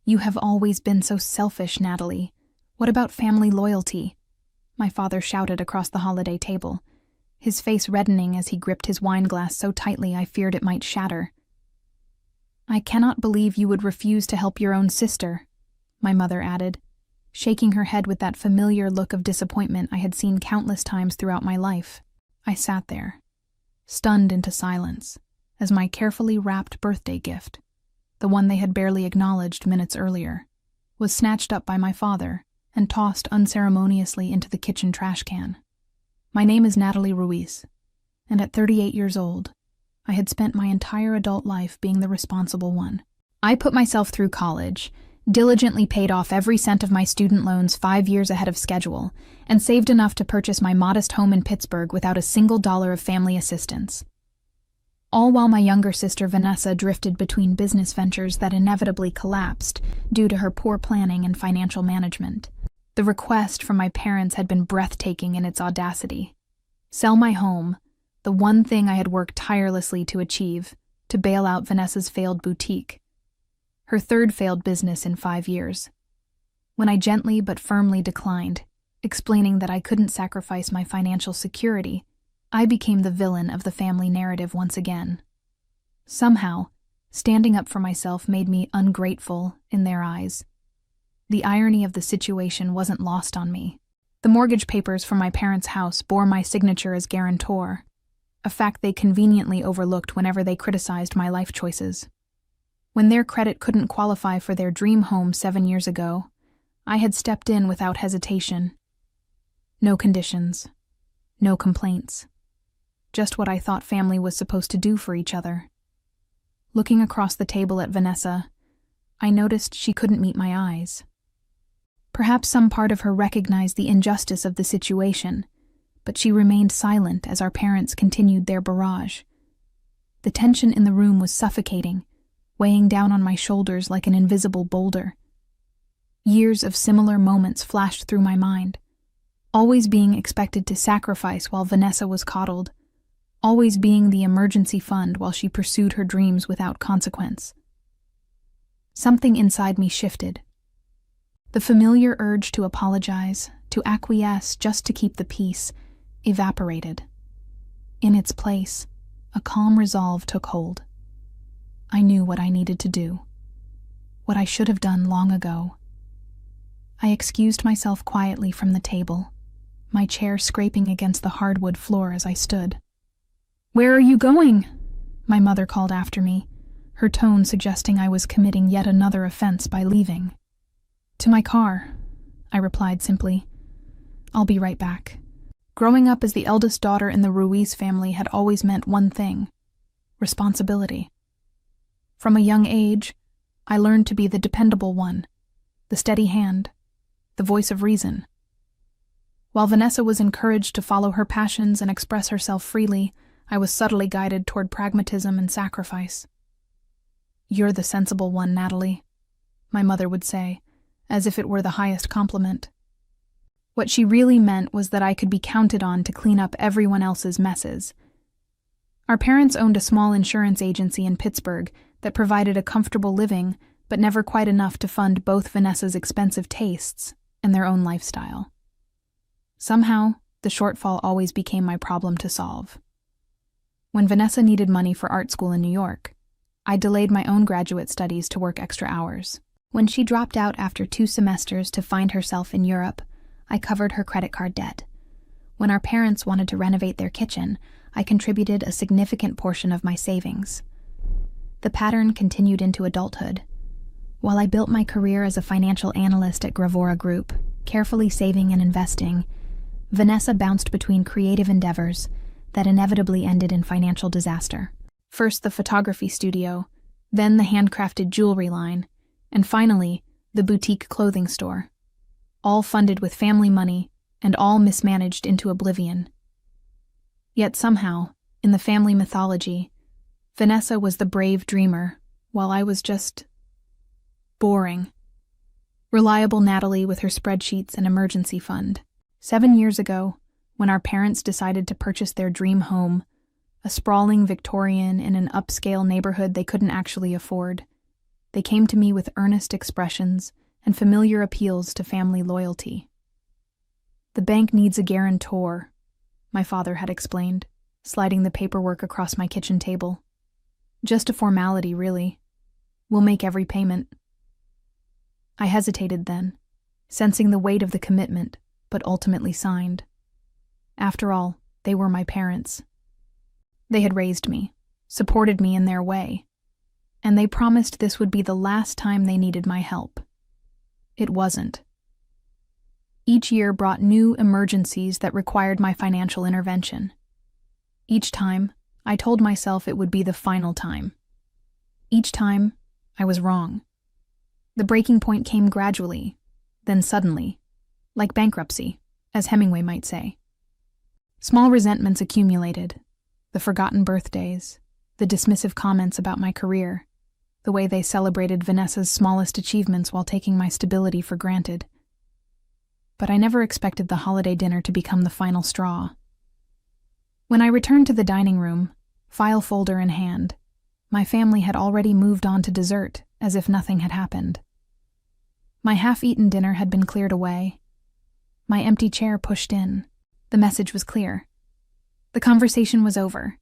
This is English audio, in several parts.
"You have always been so selfish, Natalie. What about family loyalty?" my father shouted across the holiday table, his face reddening as he gripped his wine glass so tightly I feared it might shatter. "I cannot believe you would refuse to help your own sister," my mother added, shaking her head with that familiar look of disappointment I had seen countless times throughout my life. I sat there, stunned into silence, as my carefully wrapped birthday gift, the one they had barely acknowledged minutes earlier, was snatched up by my father and tossed unceremoniously into the kitchen trash can. My name is Natalie Ruiz, and at 38 years old, I had spent my entire adult life being the responsible one. I put myself through college, diligently paid off every cent of my student loans 5 years ahead of schedule, and saved enough to purchase my modest home in Pittsburgh without a single dollar of family assistance. All while my younger sister Vanessa drifted between business ventures that inevitably collapsed due to her poor planning and financial management. The request from my parents had been breathtaking in its audacity. Sell my home, the one thing I had worked tirelessly to achieve, to bail out Vanessa's failed boutique, her third failed business in 5 years. When I gently but firmly declined, explaining that I couldn't sacrifice my financial security, I became the villain of the family narrative once again. Somehow, standing up for myself made me ungrateful in their eyes. The irony of the situation wasn't lost on me. The mortgage papers for my parents' house bore my signature as guarantor, a fact they conveniently overlooked whenever they criticized my life choices. When their credit couldn't qualify for their dream home 7 years ago, I had stepped in without hesitation. No conditions, no complaints. Just what I thought family was supposed to do for each other. Looking across the table at Vanessa, I noticed she couldn't meet my eyes. Perhaps some part of her recognized the injustice of the situation, but she remained silent as our parents continued their barrage. The tension in the room was suffocating, weighing down on my shoulders like an invisible boulder. Years of similar moments flashed through my mind, always being expected to sacrifice while Vanessa was coddled, always being the emergency fund while she pursued her dreams without consequence. Something inside me shifted. The familiar urge to apologize, to acquiesce just to keep the peace, evaporated. In its place, a calm resolve took hold. I knew what I needed to do, what I should have done long ago. I excused myself quietly from the table, my chair scraping against the hardwood floor as I stood. "Where are you going?" my mother called after me, her tone suggesting I was committing yet another offense by leaving. "To my car," I replied simply. "I'll be right back." Growing up as the eldest daughter in the Ruiz family had always meant one thing: responsibility. From a young age, I learned to be the dependable one, the steady hand, the voice of reason. While Vanessa was encouraged to follow her passions and express herself freely, I was subtly guided toward pragmatism and sacrifice. "You're the sensible one, Natalie," my mother would say, as if it were the highest compliment. What she really meant was that I could be counted on to clean up everyone else's messes. Our parents owned a small insurance agency in Pittsburgh that provided a comfortable living, but never quite enough to fund both Vanessa's expensive tastes and their own lifestyle. Somehow, the shortfall always became my problem to solve. When Vanessa needed money for art school in New York, I delayed my own graduate studies to work extra hours. When she dropped out after 2 semesters to find herself in Europe, I covered her credit card debt. When our parents wanted to renovate their kitchen, I contributed a significant portion of my savings. The pattern continued into adulthood. While I built my career as a financial analyst at Gravora Group, carefully saving and investing, Vanessa bounced between creative endeavors that inevitably ended in financial disaster. First the photography studio, then the handcrafted jewelry line, and finally the boutique clothing store. All funded with family money and all mismanaged into oblivion. Yet somehow, in the family mythology, Vanessa was the brave dreamer, while I was just boring. Reliable Natalie with her spreadsheets and emergency fund. 7 years ago, when our parents decided to purchase their dream home, a sprawling Victorian in an upscale neighborhood they couldn't actually afford, They came to me with earnest expressions and familiar appeals to family loyalty. "The bank needs a guarantor," my father had explained, sliding the paperwork across my kitchen table. "Just a formality, really. We'll make every payment." I hesitated then, sensing the weight of the commitment, but ultimately signed. After all, they were my parents. They had raised me, supported me in their way, and they promised this would be the last time they needed my help. It wasn't. Each year brought new emergencies that required my financial intervention. Each time, I told myself it would be the final time. Each time, I was wrong. The breaking point came gradually, then suddenly, like bankruptcy, as Hemingway might say. Small resentments accumulated, the forgotten birthdays, the dismissive comments about my career, the way they celebrated Vanessa's smallest achievements while taking my stability for granted. But I never expected the holiday dinner to become the final straw. When I returned to the dining room, file folder in hand, my family had already moved on to dessert, as if nothing had happened. My half-eaten dinner had been cleared away. My empty chair pushed in. The message was clear. The conversation was over,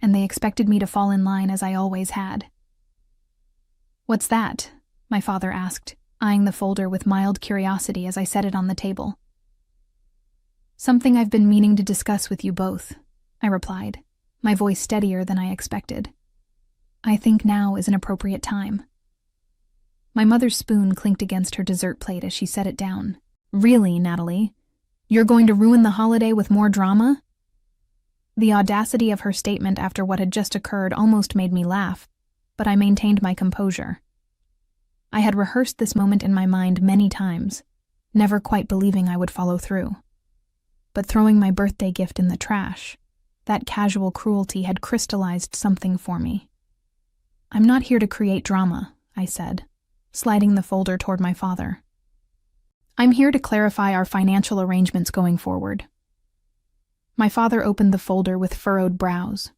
and they expected me to fall in line as I always had. "What's that?" my father asked, eyeing the folder with mild curiosity as I set it on the table. "Something I've been meaning to discuss with you both," I replied, my voice steadier than I expected. "I think now is an appropriate time." My mother's spoon clinked against her dessert plate as she set it down. "Really, Natalie? You're going to ruin the holiday with more drama?" The audacity of her statement after what had just occurred almost made me laugh, but I maintained my composure. I had rehearsed this moment in my mind many times, never quite believing I would follow through. But throwing my birthday gift in the trash, that casual cruelty had crystallized something for me. "I'm not here to create drama," I said, sliding the folder toward my father. "I'm here to clarify our financial arrangements going forward." My father opened the folder with furrowed brows.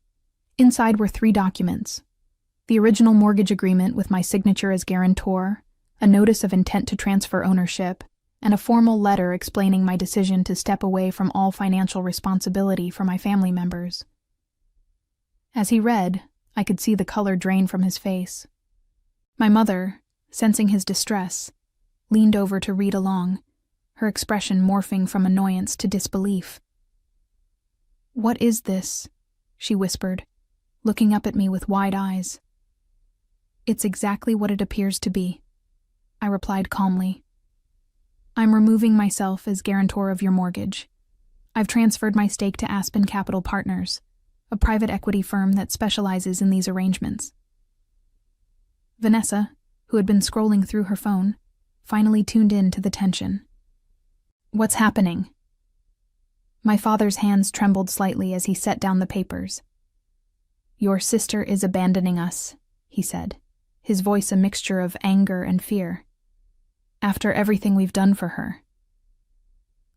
Inside were 3 documents: the original mortgage agreement with my signature as guarantor, a notice of intent to transfer ownership, and a formal letter explaining my decision to step away from all financial responsibility for my family members. As he read, I could see the color drain from his face. My mother, sensing his distress, leaned over to read along, her expression morphing from annoyance to disbelief. "What is this?" she whispered, looking up at me with wide eyes. "It's exactly what it appears to be," I replied calmly. "I'm removing myself as guarantor of your mortgage. I've transferred my stake to Aspen Capital Partners, a private equity firm that specializes in these arrangements." Vanessa, who had been scrolling through her phone, finally tuned in to the tension. "What's happening?" My father's hands trembled slightly as he set down the papers. "Your sister is abandoning us," he said, his voice a mixture of anger and fear. "After everything we've done for her."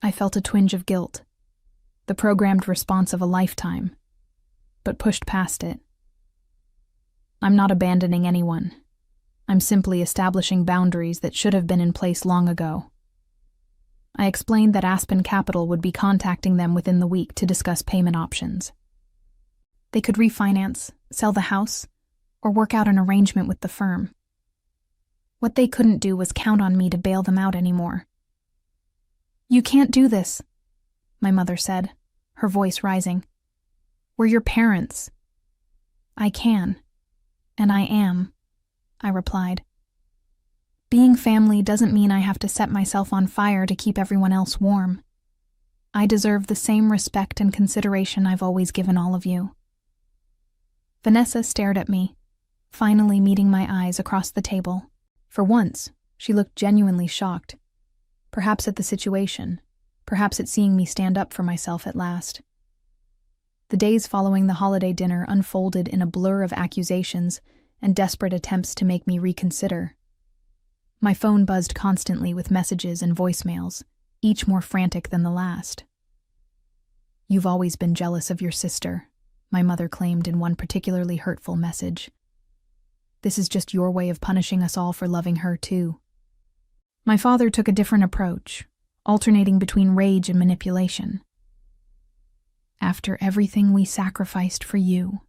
I felt a twinge of guilt, the programmed response of a lifetime, but pushed past it. "I'm not abandoning anyone. I'm simply establishing boundaries that should have been in place long ago." I explained that Aspen Capital would be contacting them within the week to discuss payment options. They could refinance, sell the house, or work out an arrangement with the firm. What they couldn't do was count on me to bail them out anymore. "You can't do this," my mother said, her voice rising. "We're your parents." "I can, and I am," I replied. "Being family doesn't mean I have to set myself on fire to keep everyone else warm. I deserve the same respect and consideration I've always given all of you." Vanessa stared at me, finally meeting my eyes across the table. For once, she looked genuinely shocked. Perhaps at the situation, perhaps at seeing me stand up for myself at last. The days following the holiday dinner unfolded in a blur of accusations and desperate attempts to make me reconsider. My phone buzzed constantly with messages and voicemails, each more frantic than the last. "You've always been jealous of your sister," my mother claimed in one particularly hurtful message. This is just your way of punishing us all for loving her, too. My father took a different approach, alternating between rage and manipulation. After everything we sacrificed for you,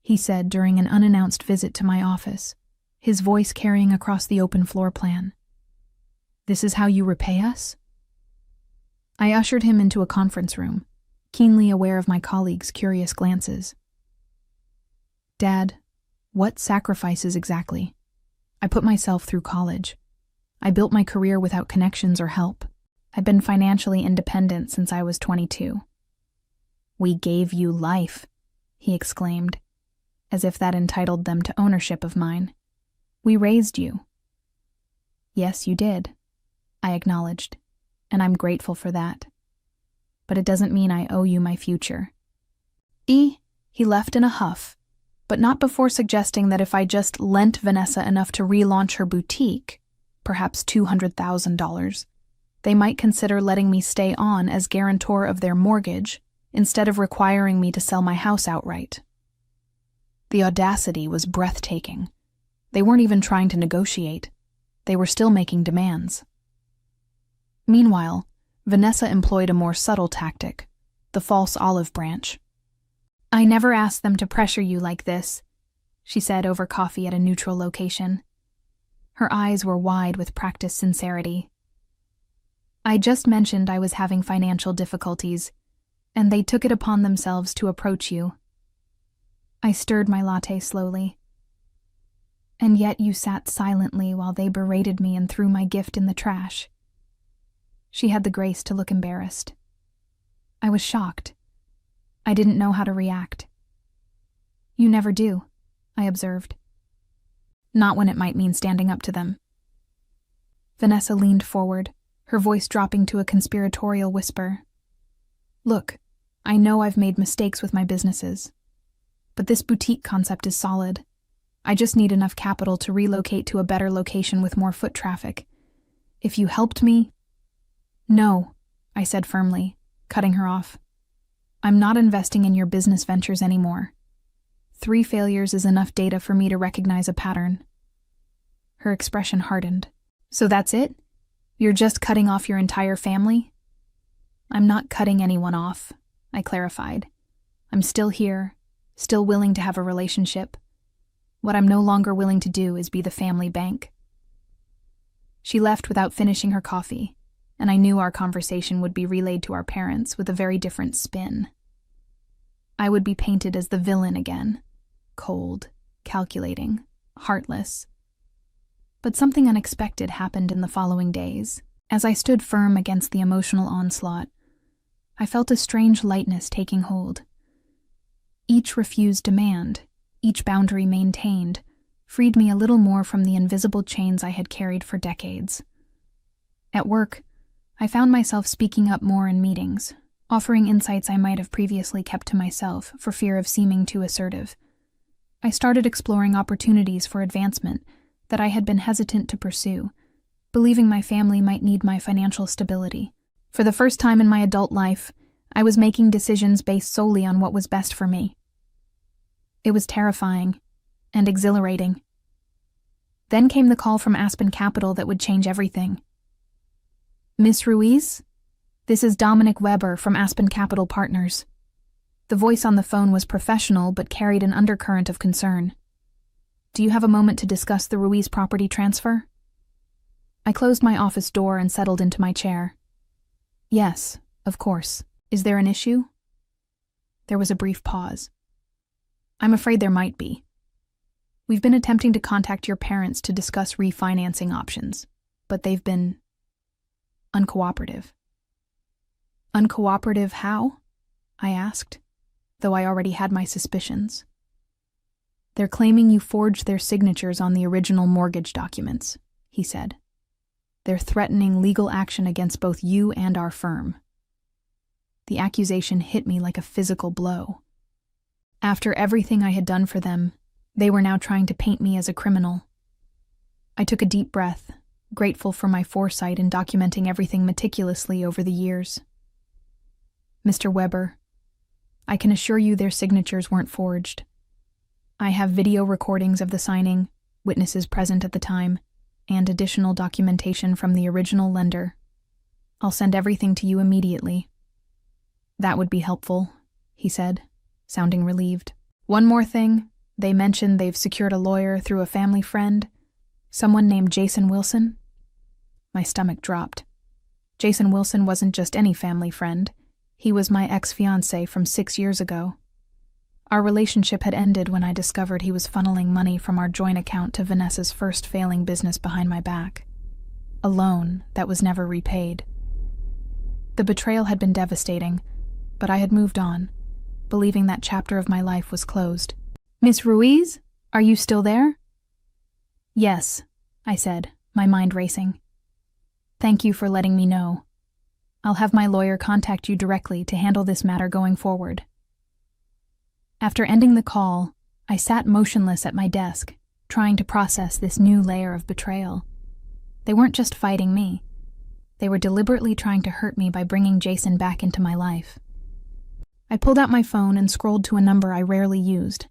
he said during an unannounced visit to my office, his voice carrying across the open floor plan. This is how you repay us? I ushered him into a conference room, keenly aware of my colleagues' curious glances. Dad, what sacrifices exactly? I put myself through college. I built my career without connections or help. I've been financially independent since I was 22. We gave you life, he exclaimed, as if that entitled them to ownership of mine. We raised you. Yes, you did, I acknowledged, and I'm grateful for that. But it doesn't mean I owe you my future. He left in a huff, but not before suggesting that if I just lent Vanessa enough to relaunch her boutique, perhaps $200,000, they might consider letting me stay on as guarantor of their mortgage instead of requiring me to sell my house outright. The audacity was breathtaking. They weren't even trying to negotiate. They were still making demands. Meanwhile, Vanessa employed a more subtle tactic, the false olive branch. I never asked them to pressure you like this, she said over coffee at a neutral location. Her eyes were wide with practiced sincerity. I just mentioned I was having financial difficulties, and they took it upon themselves to approach you. I stirred my latte slowly. And yet you sat silently while they berated me and threw my gift in the trash. She had the grace to look embarrassed. I was shocked. I didn't know how to react. You never do, I observed. Not when it might mean standing up to them. Vanessa leaned forward, her voice dropping to a conspiratorial whisper. Look, I know I've made mistakes with my businesses, but this boutique concept is solid. I just need enough capital to relocate to a better location with more foot traffic. If you helped me... No, I said firmly, cutting her off. I'm not investing in your business ventures anymore. 3 failures is enough data for me to recognize a pattern. Her expression hardened. So that's it? You're just cutting off your entire family? I'm not cutting anyone off, I clarified. I'm still here, still willing to have a relationship. What I'm no longer willing to do is be the family bank. She left without finishing her coffee, and I knew our conversation would be relayed to our parents with a very different spin. I would be painted as the villain again, cold, calculating, heartless. But something unexpected happened in the following days. As I stood firm against the emotional onslaught, I felt a strange lightness taking hold. Each refused demand, each boundary maintained, freed me a little more from the invisible chains I had carried for decades. At work, I found myself speaking up more in meetings, offering insights I might have previously kept to myself for fear of seeming too assertive. I started exploring opportunities for advancement that I had been hesitant to pursue, believing my family might need my financial stability. For the first time in my adult life, I was making decisions based solely on what was best for me. It was terrifying and exhilarating. Then came the call from Aspen Capital that would change everything. Miss Ruiz? This is Dominic Weber from Aspen Capital Partners. The voice on the phone was professional but carried an undercurrent of concern. Do you have a moment to discuss the Ruiz property transfer? I closed my office door and settled into my chair. Yes, of course. Is there an issue? There was a brief pause. I'm afraid there might be. We've been attempting to contact your parents to discuss refinancing options, but they've been uncooperative. Uncooperative how? I asked, though I already had my suspicions. They're claiming you forged their signatures on the original mortgage documents, he said. They're threatening legal action against both you and our firm. The accusation hit me like a physical blow. After everything I had done for them, they were now trying to paint me as a criminal. I took a deep breath, grateful for my foresight in documenting everything meticulously over the years. Mr. Weber, I can assure you their signatures weren't forged. I have video recordings of the signing, witnesses present at the time, and additional documentation from the original lender. I'll send everything to you immediately. That would be helpful, he said, sounding relieved. One more thing, they mentioned they've secured a lawyer through a family friend, someone named Jason Wilson. My stomach dropped. Jason Wilson wasn't just any family friend. He was my ex-fiancé from 6 years ago. Our relationship had ended when I discovered he was funneling money from our joint account to Vanessa's first failing business behind my back. A loan that was never repaid. The betrayal had been devastating, but I had moved on, believing that chapter of my life was closed. Miss Ruiz, are you still there? Yes, I said, my mind racing. Thank you for letting me know. I'll have my lawyer contact you directly to handle this matter going forward. After ending the call, I sat motionless at my desk, trying to process this new layer of betrayal. They weren't just fighting me. They were deliberately trying to hurt me by bringing Jason back into my life. I pulled out my phone and scrolled to a number I rarely used.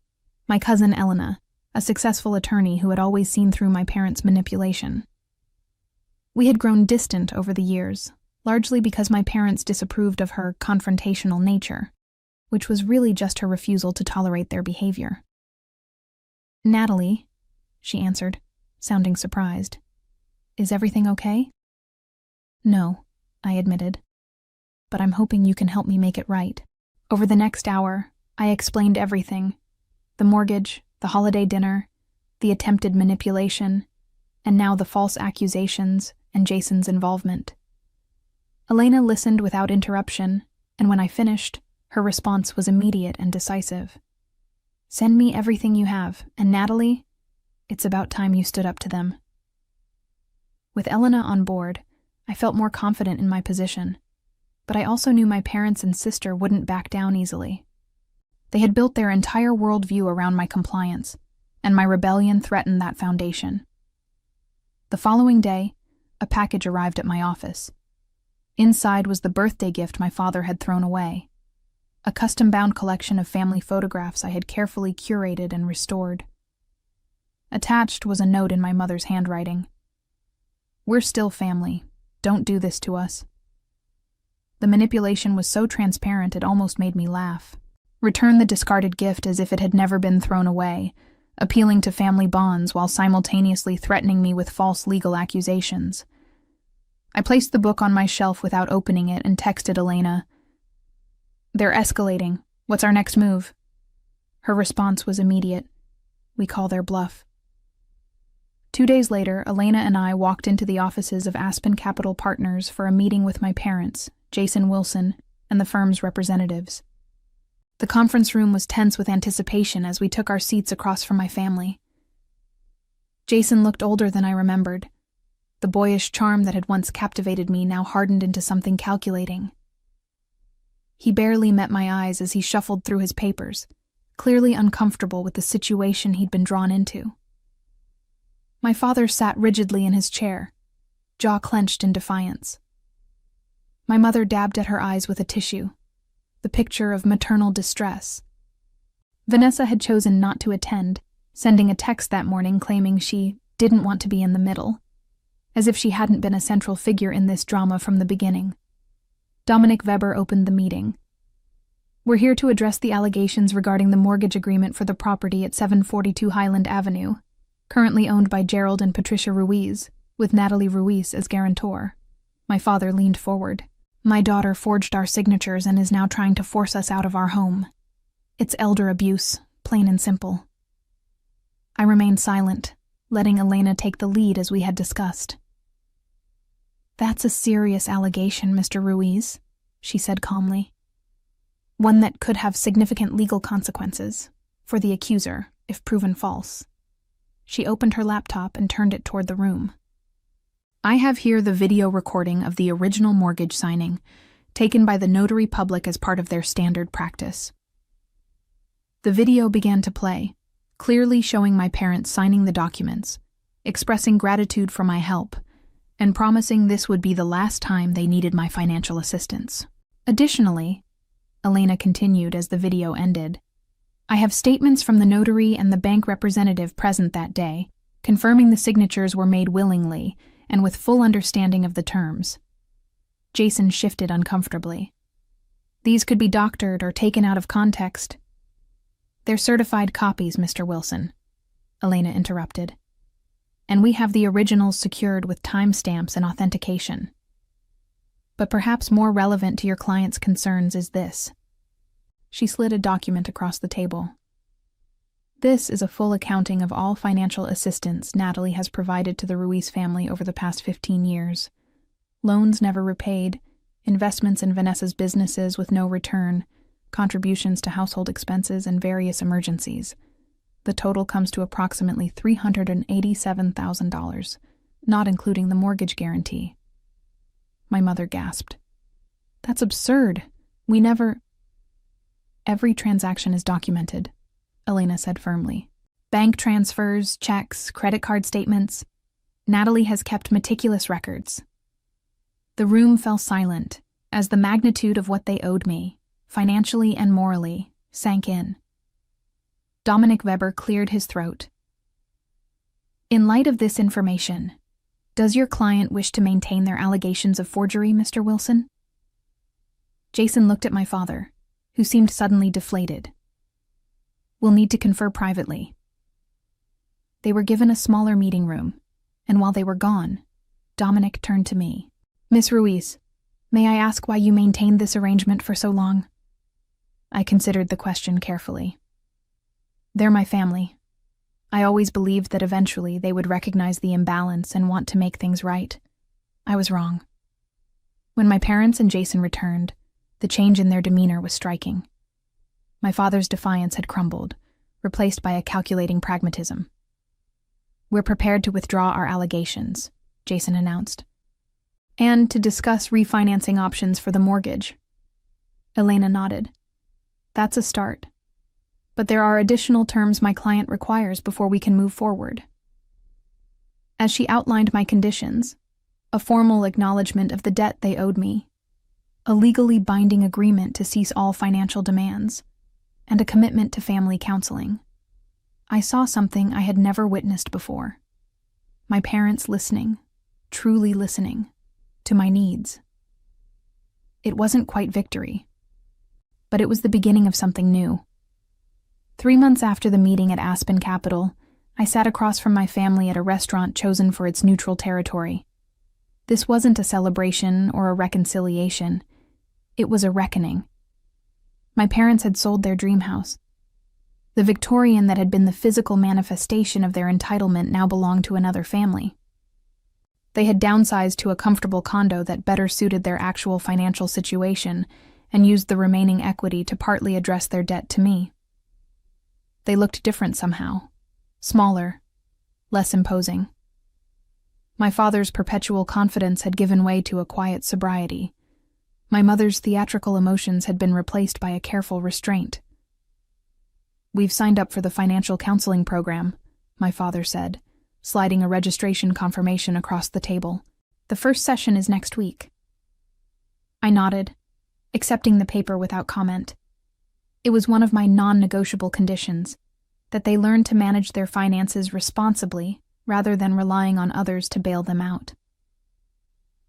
My cousin Elena, a successful attorney who had always seen through my parents' manipulation. We had grown distant over the years, largely because my parents disapproved of her confrontational nature, which was really just her refusal to tolerate their behavior. Natalie, she answered, sounding surprised. Is everything okay? No, I admitted, but I'm hoping you can help me make it right. Over the next hour, I explained everything. The mortgage, the holiday dinner, the attempted manipulation, and now the false accusations and Jason's involvement. Elena listened without interruption, and when I finished, her response was immediate and decisive. Send me everything you have, and Natalie, it's about time you stood up to them. With Elena on board, I felt more confident in my position, but I also knew my parents and sister wouldn't back down easily. They had built their entire worldview around my compliance, and my rebellion threatened that foundation. The following day, a package arrived at my office. Inside was the birthday gift my father had thrown away, a custom-bound collection of family photographs I had carefully curated and restored. Attached was a note in my mother's handwriting. We're still family. Don't do this to us. The manipulation was so transparent it almost made me laugh. Return the discarded gift as if it had never been thrown away, appealing to family bonds while simultaneously threatening me with false legal accusations. I placed the book on my shelf without opening it and texted Elena. They're escalating. What's our next move? Her response was immediate. We call their bluff. 2 days later, Elena and I walked into the offices of Aspen Capital Partners for a meeting with my parents, Jason Wilson, and the firm's representatives. The conference room was tense with anticipation as we took our seats across from my family. Jason looked older than I remembered. The boyish charm that had once captivated me now hardened into something calculating. He barely met my eyes as he shuffled through his papers, clearly uncomfortable with the situation he'd been drawn into. My father sat rigidly in his chair, jaw clenched in defiance. My mother dabbed at her eyes with a tissue, the picture of maternal distress. Vanessa had chosen not to attend, sending a text that morning claiming she didn't want to be in the middle, as if she hadn't been a central figure in this drama from the beginning. Dominic Weber opened the meeting. We're here to address the allegations regarding the mortgage agreement for the property at 742 Highland Avenue, currently owned by Gerald and Patricia Ruiz, with Natalie Ruiz as guarantor. My father leaned forward. My daughter forged our signatures and is now trying to force us out of our home. It's elder abuse, plain and simple. I remained silent, letting Elena take the lead as we had discussed. That's a serious allegation, Mr. Ruiz, she said calmly. One that could have significant legal consequences for the accuser if proven false. She opened her laptop and turned it toward the room. I have here the video recording of the original mortgage signing, taken by the notary public as part of their standard practice. The video began to play, clearly showing my parents signing the documents, expressing gratitude for my help, and promising this would be the last time they needed my financial assistance. Additionally, Elena continued as the video ended, I have statements from the notary and the bank representative present that day, confirming the signatures were made willingly and with full understanding of the terms. Jason shifted uncomfortably. These could be doctored or taken out of context. They're certified copies, Mr. Wilson, Elena interrupted. And we have the originals secured with timestamps and authentication. But perhaps more relevant to your client's concerns is this. She slid a document across the table. This is a full accounting of all financial assistance Natalie has provided to the Ruiz family over the past 15 years. Loans never repaid, investments in Vanessa's businesses with no return, contributions to household expenses, and various emergencies. The total comes to approximately $387,000, not including the mortgage guarantee. My mother gasped. That's absurd. We never... Every transaction is documented, Elena said firmly. Bank transfers, checks, credit card statements. Natalie has kept meticulous records. The room fell silent as the magnitude of what they owed me, financially and morally, sank in. Dominic Weber cleared his throat. In light of this information, does your client wish to maintain their allegations of forgery, Mr. Wilson? Jason looked at my father, who seemed suddenly deflated. We'll need to confer privately. They were given a smaller meeting room, and while they were gone, Dominic turned to me. Miss Ruiz, may I ask why you maintained this arrangement for so long? I considered the question carefully. They're my family. I always believed that eventually they would recognize the imbalance and want to make things right. I was wrong. When my parents and Jason returned, the change in their demeanor was striking. My father's defiance had crumbled, replaced by a calculating pragmatism. We're prepared to withdraw our allegations, Jason announced, and to discuss refinancing options for the mortgage. Elena nodded. That's a start. But there are additional terms my client requires before we can move forward. As she outlined my conditions, a formal acknowledgement of the debt they owed me, a legally binding agreement to cease all financial demands, and a commitment to family counseling, I saw something I had never witnessed before. My parents listening, truly listening, to my needs. It wasn't quite victory, but it was the beginning of something new. 3 months after the meeting at Aspen Capital, I sat across from my family at a restaurant chosen for its neutral territory. This wasn't a celebration or a reconciliation. It was a reckoning. My parents had sold their dream house. The Victorian that had been the physical manifestation of their entitlement now belonged to another family. They had downsized to a comfortable condo that better suited their actual financial situation and used the remaining equity to partly address their debt to me. They looked different somehow, smaller, less imposing. My father's perpetual confidence had given way to a quiet sobriety. My mother's theatrical emotions had been replaced by a careful restraint. We've signed up for the financial counseling program, my father said, sliding a registration confirmation across the table. The first session is next week. I nodded, accepting the paper without comment. It was one of my non-negotiable conditions, that they learn to manage their finances responsibly rather than relying on others to bail them out.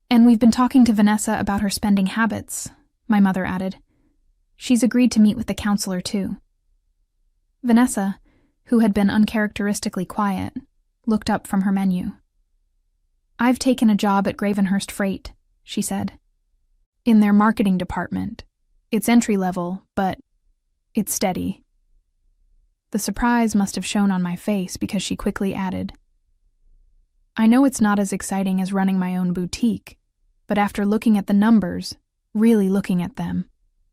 And we've been talking to Vanessa about her spending habits, my mother added. She's agreed to meet with the counselor too. Vanessa, who had been uncharacteristically quiet, looked up from her menu. I've taken a job at Gravenhurst Freight, she said. In their marketing department. It's entry-level, but it's steady. The surprise must have shown on my face because she quickly added, I know it's not as exciting as running my own boutique, but after looking at the numbers, really looking at them,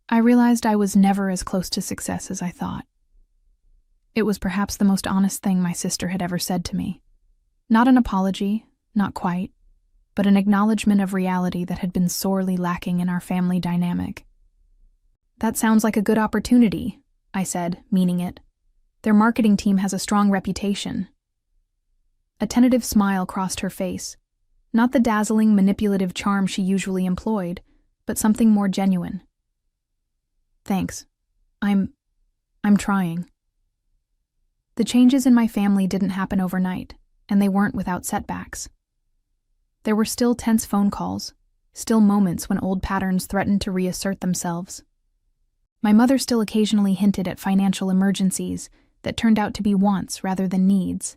I realized I was never as close to success as I thought. It was perhaps the most honest thing my sister had ever said to me. Not an apology, not quite, but an acknowledgement of reality that had been sorely lacking in our family dynamic. That sounds like a good opportunity, I said, meaning it. Their marketing team has a strong reputation. A tentative smile crossed her face, not the dazzling, manipulative charm she usually employed, but something more genuine. Thanks. I'm trying. The changes in my family didn't happen overnight, and they weren't without setbacks. There were still tense phone calls, still moments when old patterns threatened to reassert themselves. My mother still occasionally hinted at financial emergencies that turned out to be wants rather than needs.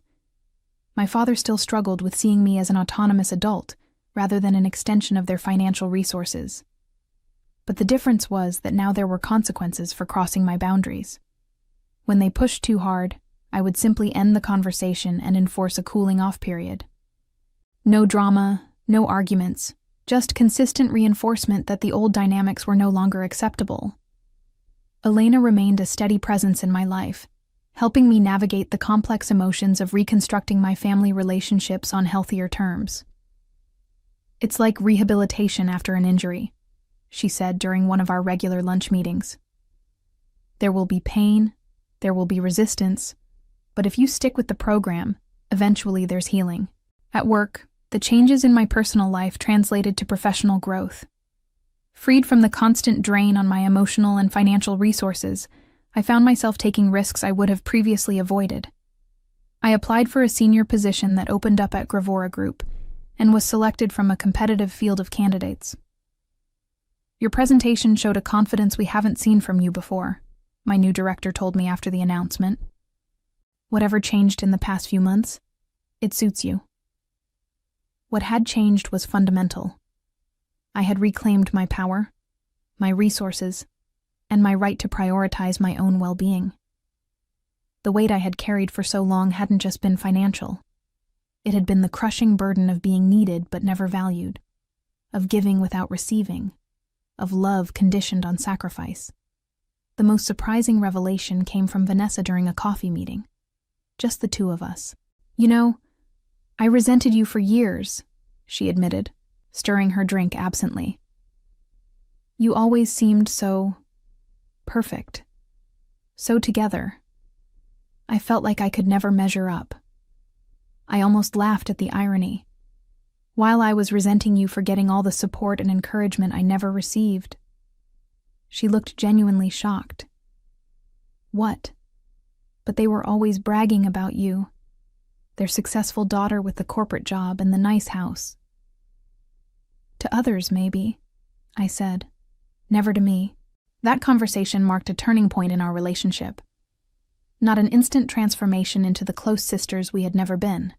My father still struggled with seeing me as an autonomous adult rather than an extension of their financial resources. But the difference was that now there were consequences for crossing my boundaries. When they pushed too hard, I would simply end the conversation and enforce a cooling-off period. No drama, no arguments, just consistent reinforcement that the old dynamics were no longer acceptable. Elena remained a steady presence in my life, helping me navigate the complex emotions of reconstructing my family relationships on healthier terms. "It's like rehabilitation after an injury," she said during one of our regular lunch meetings. "There will be pain, there will be resistance, but if you stick with the program, eventually there's healing." At work, the changes in my personal life translated to professional growth. Freed from the constant drain on my emotional and financial resources, I found myself taking risks I would have previously avoided. I applied for a senior position that opened up at Gravora Group and was selected from a competitive field of candidates. "Your presentation showed a confidence we haven't seen from you before," my new director told me after the announcement. "Whatever changed in the past few months, it suits you." What had changed was fundamental. I had reclaimed my power, my resources, and my right to prioritize my own well-being. The weight I had carried for so long hadn't just been financial. It had been the crushing burden of being needed but never valued, of giving without receiving, of love conditioned on sacrifice. The most surprising revelation came from Vanessa during a coffee meeting. Just the two of us. "You know, I resented you for years," she admitted, stirring her drink absently. "You always seemed so perfect, so together. I felt like I could never measure up. I almost laughed at the irony. While I was resenting you for getting all the support and encouragement I never received." She looked genuinely shocked. "What? But they were always bragging about you. Their successful daughter with the corporate job and the nice house." "To others, maybe," I said. "Never to me." That conversation marked a turning point in our relationship. Not an instant transformation into the close sisters we had never been,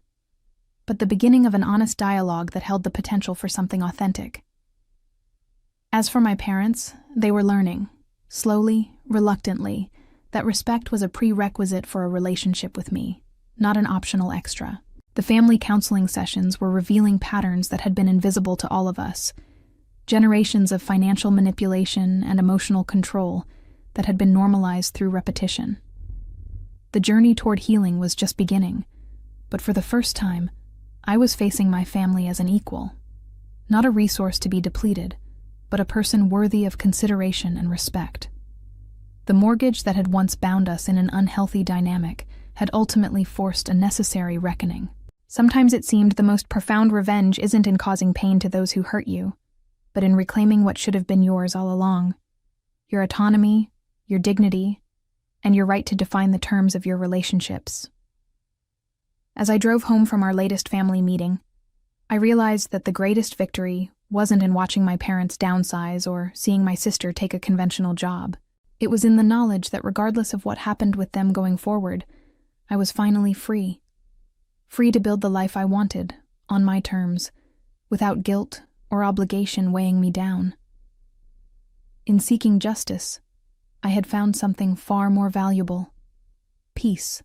but the beginning of an honest dialogue that held the potential for something authentic. As for my parents, they were learning, slowly, reluctantly, that respect was a prerequisite for a relationship with me, not an optional extra. The family counseling sessions were revealing patterns that had been invisible to all of us, generations of financial manipulation and emotional control that had been normalized through repetition. The journey toward healing was just beginning, but for the first time, I was facing my family as an equal, not a resource to be depleted, but a person worthy of consideration and respect. The mortgage that had once bound us in an unhealthy dynamic had ultimately forced a necessary reckoning. Sometimes it seemed the most profound revenge isn't in causing pain to those who hurt you, but in reclaiming what should have been yours all along: your autonomy, your dignity, and your right to define the terms of your relationships. As I drove home from our latest family meeting, I realized that the greatest victory wasn't in watching my parents downsize or seeing my sister take a conventional job. It was in the knowledge that regardless of what happened with them going forward, I was finally free. Free to build the life I wanted, on my terms, without guilt or obligation weighing me down. In seeking justice, I had found something far more valuable: peace.